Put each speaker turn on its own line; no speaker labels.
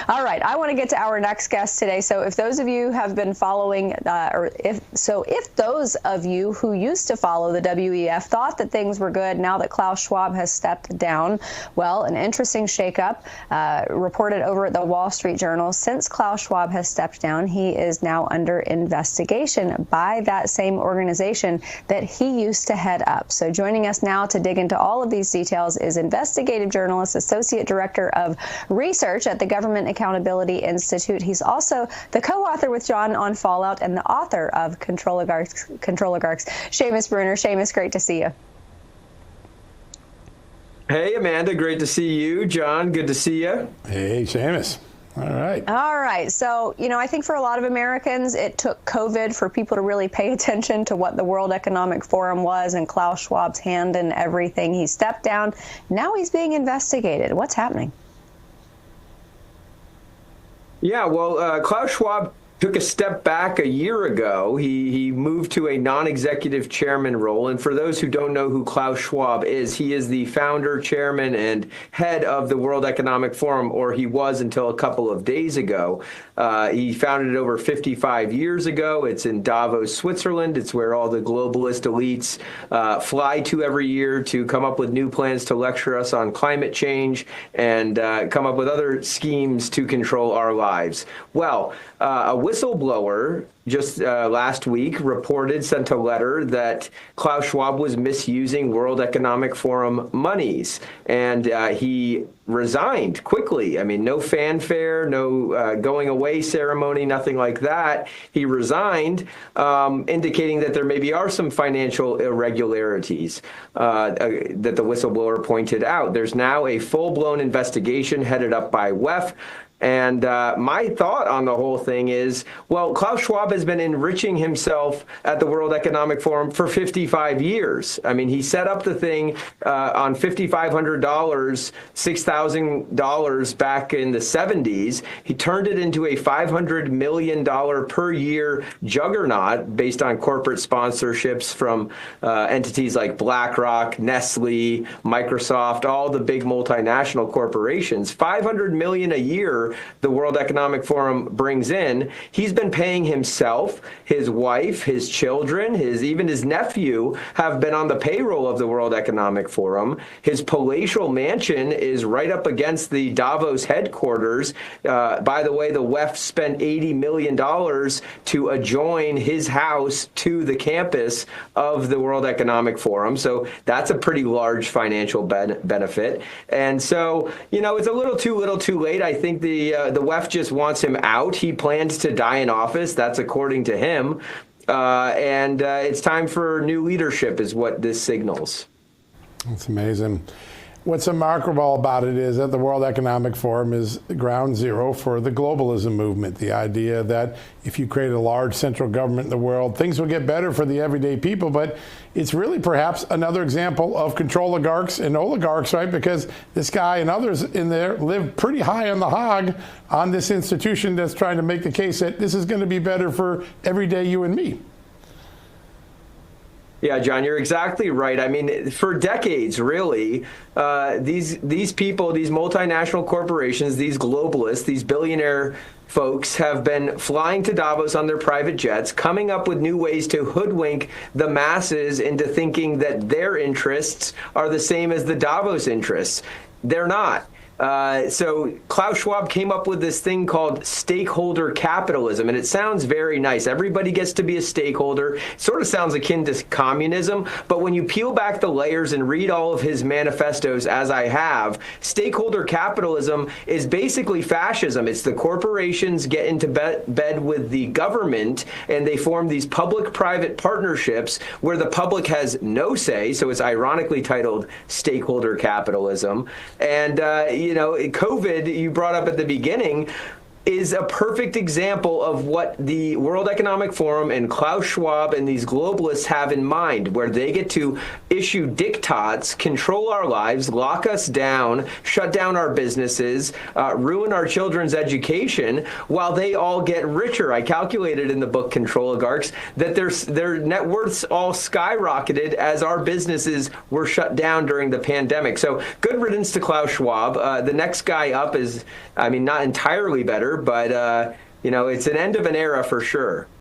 All right, I want to get to our next guest today. So if those of you have been following, if those of you who used to follow the WEF thought that things were good now that Klaus Schwab has stepped down, well, an interesting shakeup reported over at the Wall Street Journal. Since Klaus Schwab has stepped down, he is now under investigation by that same organization that he used to head up. So joining us now to dig into all of these details is investigative journalist, associate director of research at the Government Accountability Institute. He's also the co-author with John on Fallout and the author of Control Oligarchs. Seamus Bruner. Seamus, great to see you.
Hey, Amanda, great to see you. John, good to see you.
Hey, Seamus. All right.
All right. So, I think for a lot of Americans, it took COVID for people to really pay attention to what the World Economic Forum was and Klaus Schwab's hand in everything. He stepped down. Now he's being investigated. What's happening?
Yeah, well, Klaus Schwab took a step back a year ago. He moved to a non-executive chairman role. And for those who don't know who Klaus Schwab is, he is the founder, chairman, and head of the World Economic Forum, or he was until a couple of days ago. He founded it over 55 years ago. It's in Davos, Switzerland. It's where all the globalist elites fly to every year to come up with new plans to lecture us on climate change and come up with other schemes to control our lives. Well, a whistleblower just last week sent a letter that Klaus Schwab was misusing World Economic Forum monies, and he resigned quickly. I mean, no fanfare, no going away ceremony, nothing like that. He resigned, indicating that there maybe are some financial irregularities that the whistleblower pointed out. There's now a full-blown investigation headed up by WEF. And my thought on the whole thing is, well, Klaus Schwab has been enriching himself at the World Economic Forum for 55 years. I mean, he set up the thing on $5,500, $6,000 back in the 70s. He turned it into a $500 million per year juggernaut based on corporate sponsorships from entities like BlackRock, Nestle, Microsoft, all the big multinational corporations. $500 million a year the World Economic Forum brings in. He's been paying himself, his wife, his children, even his nephew have been on the payroll of the World Economic Forum. His palatial mansion is right up against the Davos headquarters. By the way, the WEF spent $80 million to adjoin his house to the campus of the World Economic Forum. So that's a pretty large financial benefit. And so, it's a little too late. I think the WEF just wants him out. He plans to die in office. That's according to him. And it's time for new leadership is what this signals.
That's amazing. What's remarkable about it is that the World Economic Forum is ground zero for the globalism movement. The idea that if you create a large central government in the world, things will get better for the everyday people. But it's really perhaps another example of control oligarchs and oligarchs, right? Because this guy and others in there live pretty high on the hog on this institution that's trying to make the case that this is going to be better for everyday you and me.
Yeah, John, you're exactly right. I mean, for decades, really, these people, these multinational corporations, these globalists, these billionaire folks have been flying to Davos on their private jets, coming up with new ways to hoodwink the masses into thinking that their interests are the same as the Davos interests. They're not. So Klaus Schwab came up with this thing called stakeholder capitalism, and it sounds very nice. Everybody gets to be a stakeholder. It sort of sounds akin to communism, but when you peel back the layers and read all of his manifestos, as I have, stakeholder capitalism is basically fascism. It's the corporations get into bed with the government, and they form these public-private partnerships where the public has no say, so it's ironically titled stakeholder capitalism. And, COVID, you brought up at the beginning, is a perfect example of what the World Economic Forum and Klaus Schwab and these globalists have in mind, where they get to issue diktats, control our lives, lock us down, shut down our businesses, ruin our children's education, while they all get richer. I calculated in the book Control Oligarchs that their net worths all skyrocketed as our businesses were shut down during the pandemic. So good riddance to Klaus Schwab. The next guy up is, I mean, not entirely better, but, it's an end of an era for sure.